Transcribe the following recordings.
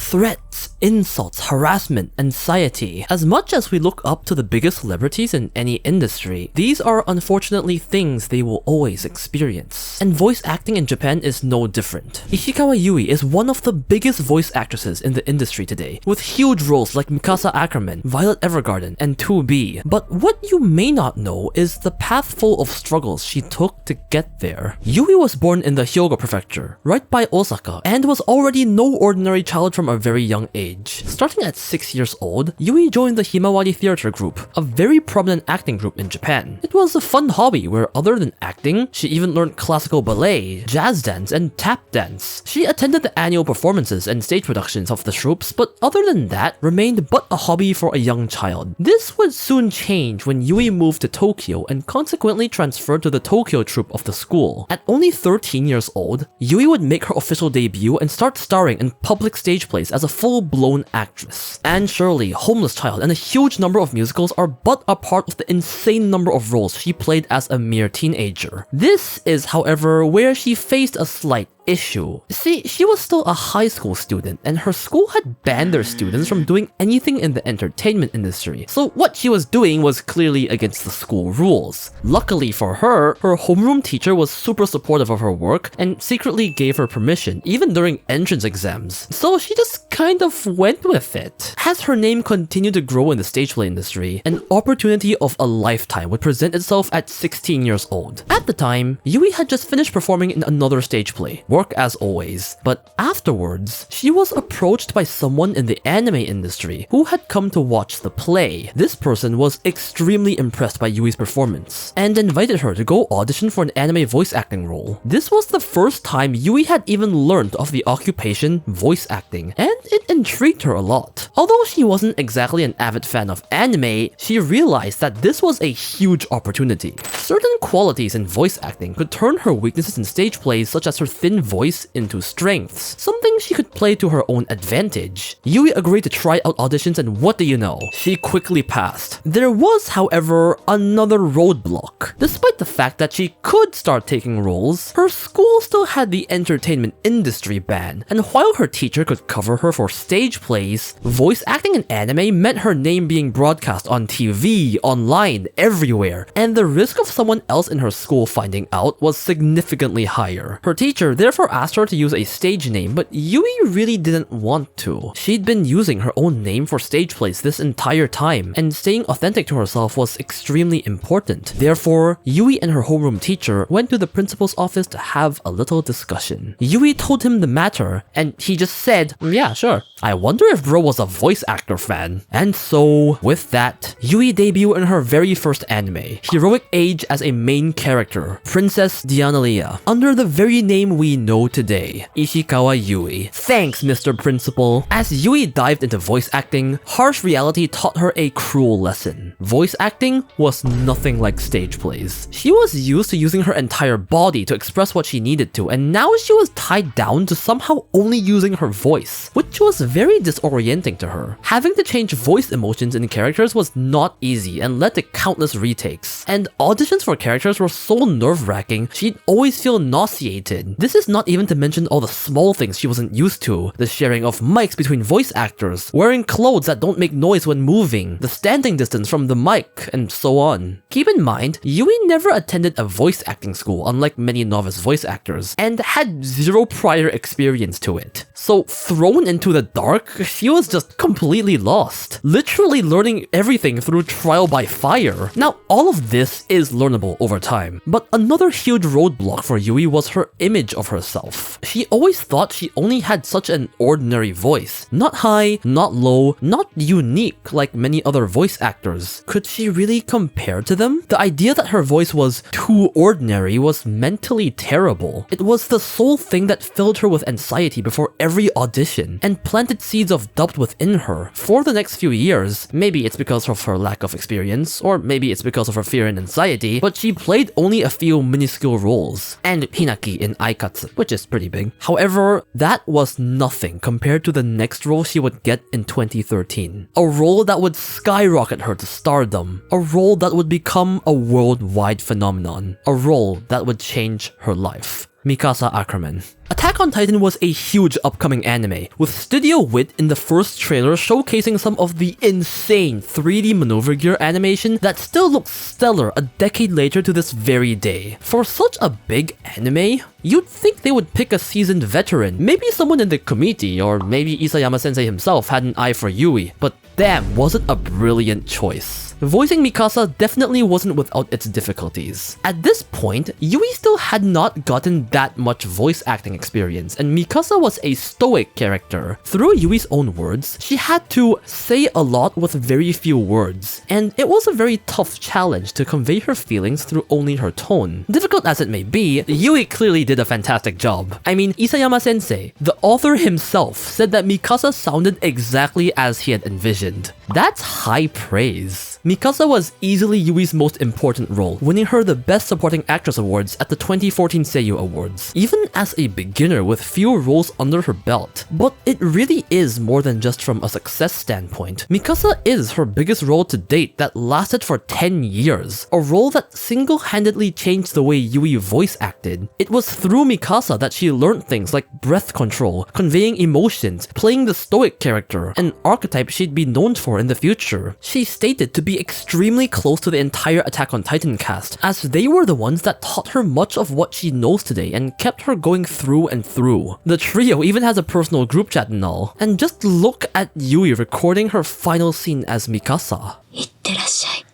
threats, insults, harassment, anxiety. As much as we look up to the biggest celebrities in any industry, these are unfortunately things they will always experience. And voice acting in Japan is no different. Ishikawa Yui is one of the biggest voice actresses in the industry today, with huge roles like Mikasa Ackerman, Violet Evergarden, and 2B. But what you may not know is the path full of struggles she took to get there. Yui was born in the Hyogo prefecture, right by Osaka, and was already no ordinary child from a very young age. Starting at 6 years old, Yui joined the Himawari Theatre Group, a very prominent acting group in Japan. It was a fun hobby where, other than acting, she even learned classical ballet, jazz dance, and tap dance. She attended the annual performances and stage productions of the troops, but other than that, remained but a hobby for a young child. This would soon change when Yui moved to Tokyo and consequently transferred to the Tokyo troupe of the school. At only 13 years old, Yui would make her official debut and start starring in public stage plays as a full-blown actress. Anne Shirley, Homeless Child, and a huge number of musicals are but a part of the insane number of roles she played as a mere teenager. This is, however, where she faced a slight issue. See, she was still a high school student, and her school had banned their students from doing anything in the entertainment industry, so what she was doing was clearly against the school rules. Luckily for her, her homeroom teacher was super supportive of her work and secretly gave her permission, even during entrance exams, so she just kind of went with it. As her name continued to grow in the stage play industry, an opportunity of a lifetime would present itself at 16 years old. At the time, Yui had just finished performing in another stage play, work as always, but afterwards, she was approached by someone in the anime industry who had come to watch the play. This person was extremely impressed by Yui's performance and invited her to go audition for an anime voice acting role. This was the first time Yui had even learned of the occupation voice acting, and it intrigued her a lot. Although she wasn't exactly an avid fan of anime, she realized that this was a huge opportunity. Certain qualities in voice acting could turn her weaknesses in stage plays, such as her thin voice, into strengths, something she could play to her own advantage. Yui agreed to try out auditions, and what do you know? She quickly passed. There was, however, another roadblock. Despite the fact that she could start taking roles, her school still had the entertainment industry ban, and while her teacher could cover her for stage plays, voice acting in anime meant her name being broadcast on TV, online, everywhere, and the risk of someone else in her school finding out was significantly higher. Her teacher therefore asked her to use a stage name, but Yui really didn't want to. She'd been using her own name for stage plays this entire time, and staying authentic to herself was extremely important. Therefore, Yui and her homeroom teacher went to the principal's office to have a little discussion. Yui told him the matter, and he just said, "Yeah, sure. I wonder if bro was a voice actor fan." And so, with that, Yui debuted in her very first anime, Heroic Age, as a main character, Princess Dianalia, under the very name we know today, Ishikawa Yui. Thanks, Mr. Principal. As Yui dived into voice acting, harsh reality taught her a cruel lesson. Voice acting was nothing like stage plays. She was used to using her entire body to express what she needed to, and now she was tied down to somehow only using her voice, which was very disorienting to her. Having to change voice emotions in characters was not easy and led to countless retakes, and auditions for characters were so nerve-wracking, she'd always feel nauseated. This is not even to mention all the small things she wasn't used to, the sharing of mics between voice actors, wearing clothes that don't make noise when moving, the standing distance from the mic, and so on. Keep in mind, Yui never attended a voice acting school, unlike many novice voice actors, and had zero prior experience to it. So thrown into the dark, she was just completely lost, literally learning everything through trial by fire. Now, all of this is learnable over time, but another huge roadblock for Yui was her image of herself. She always thought she only had such an ordinary voice. Not high, not low, not unique like many other voice actors. Could she really compare to them? The idea that her voice was too ordinary was mentally terrible. It was the sole thing that filled her with anxiety before every audition, and planted seeds of doubt within her. For the next few years, maybe it's because of her lack of experience, or maybe it's because of her fear and anxiety, but she played only a few minuscule roles, and Hinaki in Aikatsu, which is pretty big. However, that was nothing compared to the next role she would get in 2013. A role that would skyrocket her to stardom. A role that would become a worldwide phenomenon. A role that would change her life. Mikasa Ackerman. Attack on Titan was a huge upcoming anime, with Studio Wit in the first trailer showcasing some of the insane 3D maneuver gear animation that still looks stellar a decade later to this very day. For such a big anime, you'd think they would pick a seasoned veteran, maybe someone in the committee, or maybe Isayama sensei himself had an eye for Yui, but damn, was it a brilliant choice. Voicing Mikasa definitely wasn't without its difficulties. At this point, Yui still had not gotten that much voice acting experience, and Mikasa was a stoic character. Through Yui's own words, she had to say a lot with very few words, and it was a very tough challenge to convey her feelings through only her tone. Difficult as it may be, Yui clearly did a fantastic job. I mean, Isayama sensei, the author himself, said that Mikasa sounded exactly as he had envisioned. That's high praise. Mikasa was easily Yui's most important role, winning her the Best Supporting Actress Awards at the 2014 Seiyuu Awards, even as a beginner with few roles under her belt. But it really is more than just from a success standpoint. Mikasa is her biggest role to date that lasted for 10 years, a role that single-handedly changed the way Yui voice acted. It was through Mikasa that she learned things like breath control, conveying emotions, playing the stoic character, an archetype she'd be known for in the future. She's stated to be extremely close to the entire Attack on Titan cast, as they were the ones that taught her much of what she knows today and kept her going through and through. The trio even has a personal group chat and all. And just look at Yui recording her final scene as Mikasa. いってらっしゃい、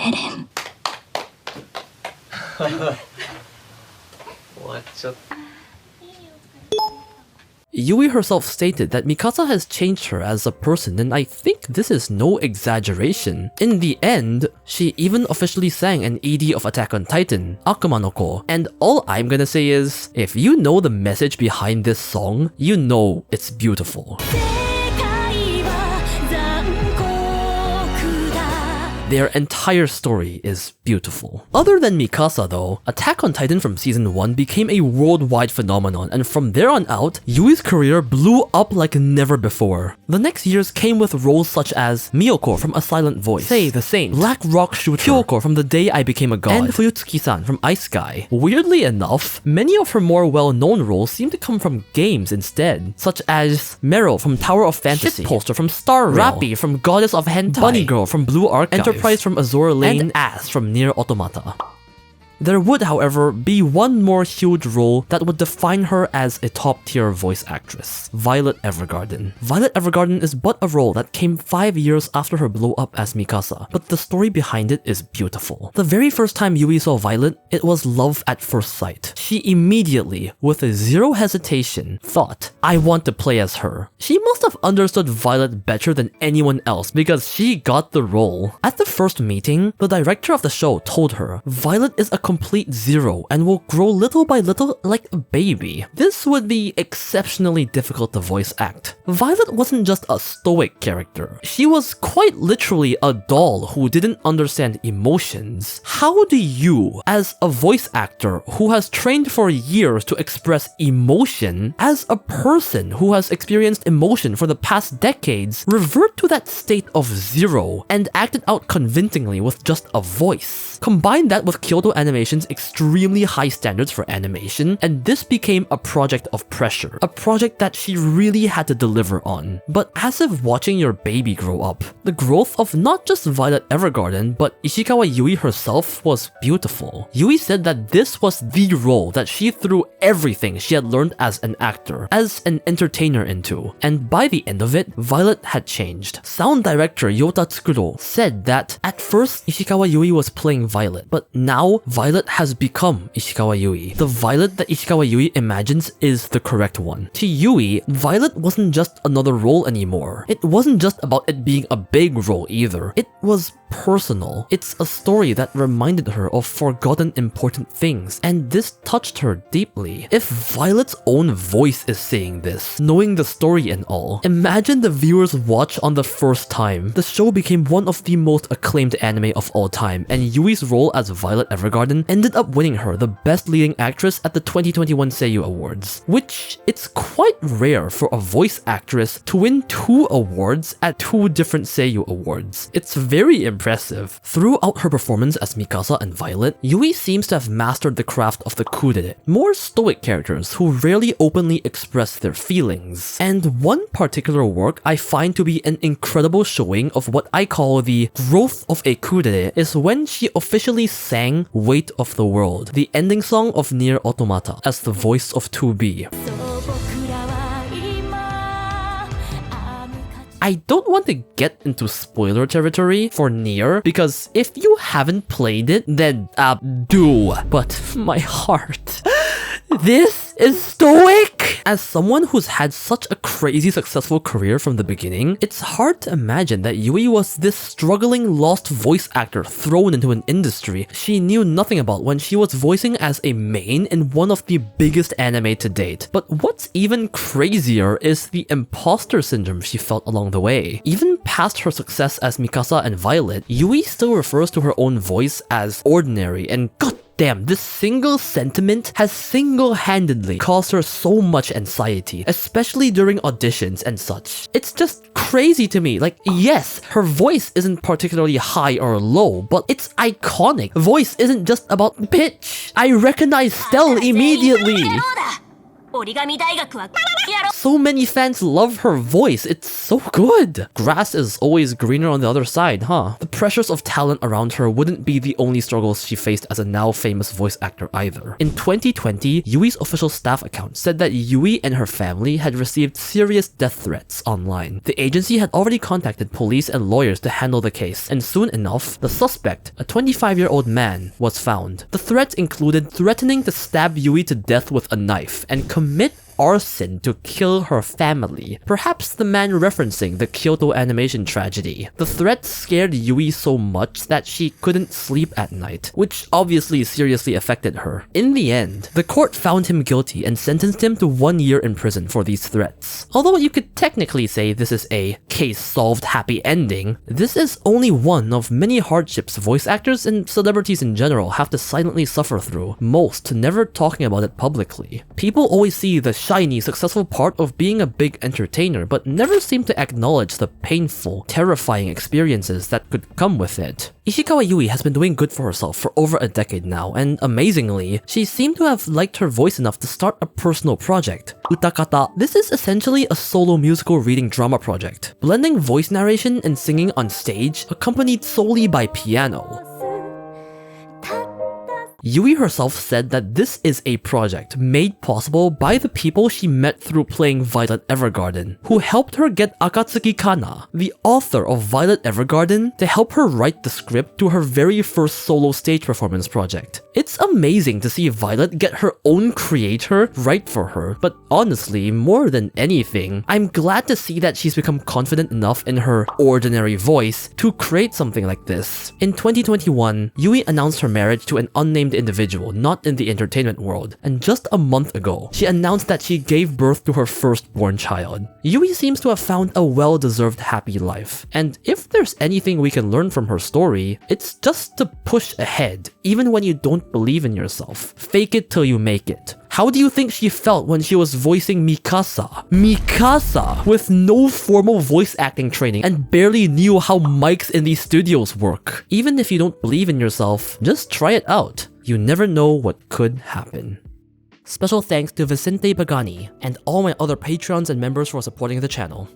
エレン。終わっちゃった。 Yui herself stated that Mikasa has changed her as a person, and I think this is no exaggeration. In the end, she even officially sang an ED of Attack on Titan, Akuma no Ko, and all I'm gonna say is, if you know the message behind this song, you know it's beautiful. Their entire story is beautiful. Other than Mikasa though, Attack on Titan from Season 1 became a worldwide phenomenon, and from there on out, Yui's career blew up like never before. The next years came with roles such as Miyoko from A Silent Voice, Sei the Saint, Black Rock Shooter, Kyoko from The Day I Became a God, and Fuyutsuki-san from Ice Sky. Weirdly enough, many of her more well-known roles seem to come from games instead, such as Meryl from Tower of Fantasy, Shitposter from Star Rail, Rappy from Goddess of Hentai, Bunny Girl from Blue Archive, Enterprise from Azure Lane, and Ass from Nier Automata. There would, however, be one more huge role that would define her as a top-tier voice actress: Violet Evergarden. Violet Evergarden is but a role that came 5 years after her blow-up as Mikasa, but the story behind it is beautiful. The very first time Yui saw Violet, it was love at first sight. She immediately, with zero hesitation, thought, I want to play as her. She must have understood Violet better than anyone else because she got the role. At the first meeting, the director of the show told her, Violet is a complete zero and will grow little by little like a baby. This would be exceptionally difficult to voice act. Violet wasn't just a stoic character. She was quite literally a doll who didn't understand emotions. How do you, as a voice actor who has trained for years to express emotion, as a person who has experienced emotion for the past decades, revert to that state of zero and act it out convincingly with just a voice? Combine that with Kyoto Animation's extremely high standards for animation, and this became a project of pressure. A project that she really had to deliver on. But as if watching your baby grow up, the growth of not just Violet Evergarden, but Ishikawa Yui herself was beautiful. Yui said that this was the role that she threw everything she had learned as an actor, as an entertainer into. And by the end of it, Violet had changed. Sound director Yota Tsukuro said that at first Ishikawa Yui was playing Violet, but now Violet has become Ishikawa Yui. The Violet that Ishikawa Yui imagines is the correct one. To Yui, Violet wasn't just another role anymore. It wasn't just about it being a big role either. It was personal. It's a story that reminded her of forgotten important things, and this touched her deeply. If Violet's own voice is saying this, knowing the story and all, imagine the viewers watch on the first time. The show became one of the most acclaimed anime of all time, and Yui's role as Violet Evergarden Evergarden ended up winning her the Best Leading Actress at the 2021 Seiyuu Awards, which it's quite rare for a voice actress to win 2 awards at 2 different Seiyuu Awards. It's very impressive. Throughout her performance as Mikasa and Violet, Yui seems to have mastered the craft of the kudere, more stoic characters who rarely openly express their feelings. And one particular work I find to be an incredible showing of what I call the growth of a kudere is when she officially sang Weight of the World, the ending song of Nier Automata, as the voice of 2B. I don't want to get into spoiler territory for Nier, because if you haven't played it, then do. But my heart... This is stoic! As someone who's had such a crazy successful career from the beginning, it's hard to imagine that Yui was this struggling lost voice actor thrown into an industry she knew nothing about when she was voicing as a main in one of the biggest anime to date. But what's even crazier is the imposter syndrome she felt along the way. Even past her success as Mikasa and Violet, Yui still refers to her own voice as ordinary, and god damn, this single sentiment has single-handedly caused her so much anxiety, especially during auditions and such. It's just crazy to me. Like, yes, her voice isn't particularly high or low, but it's iconic. Voice isn't just about pitch. I recognize Stell immediately. So many fans love her voice, it's so good. Grass is always greener on the other side, huh? The pressures of talent around her wouldn't be the only struggles she faced as a now famous voice actor either. In 2020, Yui's official staff account said that Yui and her family had received serious death threats online. The agency had already contacted police and lawyers to handle the case, and soon enough, the suspect, a 25-year-old man, was found. The threats included threatening to stab Yui to death with a knife and commit arson to kill her family, perhaps the man referencing the Kyoto animation tragedy. The threat scared Yui so much that she couldn't sleep at night, which obviously seriously affected her. In the end, the court found him guilty and sentenced him to 1 year in prison for these threats. Although you could technically say this is a case solved happy ending, this is only one of many hardships voice actors and celebrities in general have to silently suffer through, most never talking about it publicly. People always see the shiny, successful part of being a big entertainer, but never seem to acknowledge the painful, terrifying experiences that could come with it. Ishikawa Yui has been doing good for herself for over a decade now, and amazingly, she seemed to have liked her voice enough to start a personal project, Utakata. This is essentially a solo musical reading drama project, blending voice narration and singing on stage, accompanied solely by piano. Yui herself said that this is a project made possible by the people she met through playing Violet Evergarden, who helped her get Akatsuki Kana, the author of Violet Evergarden, to help her write the script to her very first solo stage performance project. It's amazing to see Violet get her own creator write for her, but honestly, more than anything, I'm glad to see that she's become confident enough in her ordinary voice to create something like this. In 2021, Yui announced her marriage to an unnamed individual not in the entertainment world, and just a month ago, she announced that she gave birth to her firstborn child. Yui seems to have found a well-deserved happy life, and if there's anything we can learn from her story, it's just to push ahead, even when you don't believe in yourself. Fake it till you make it. How do you think she felt when she was voicing Mikasa? Mikasa! With no formal voice acting training and barely knew how mics in these studios work. Even if you don't believe in yourself, just try it out. You never know what could happen. Special thanks to Vicente Pagani and all my other patrons and members for supporting the channel.